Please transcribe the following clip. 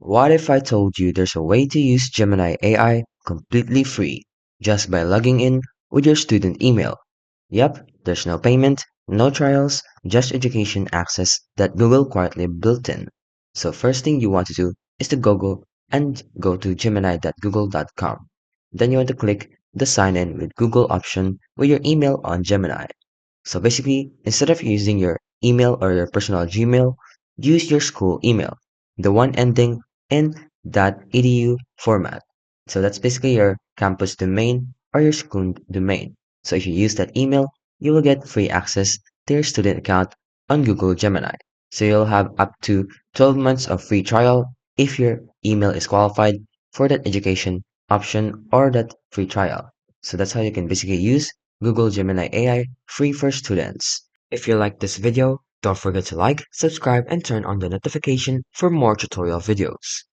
What if I told you there's a way to use Gemini AI completely free, just by logging in with your student email? Yep, there's no payment, no trials, just education access that Google quietly built in. So first thing you want to do is to Google and go to gemini.google.com. Then you want to click the sign in with Google option with your email on Gemini. So basically, instead of using your email or your personal Gmail, use your school email, the one ending in .edu format. So that's basically your campus domain or your school domain. So if you use that email, you will get free access to your student account on Google Gemini. So you'll have up to 12 months of free trial if your email is qualified for that education option or that free trial. So that's how you can basically use Google Gemini AI free for students. If you like this video, don't forget to like, subscribe, and turn on the notification for more tutorial videos.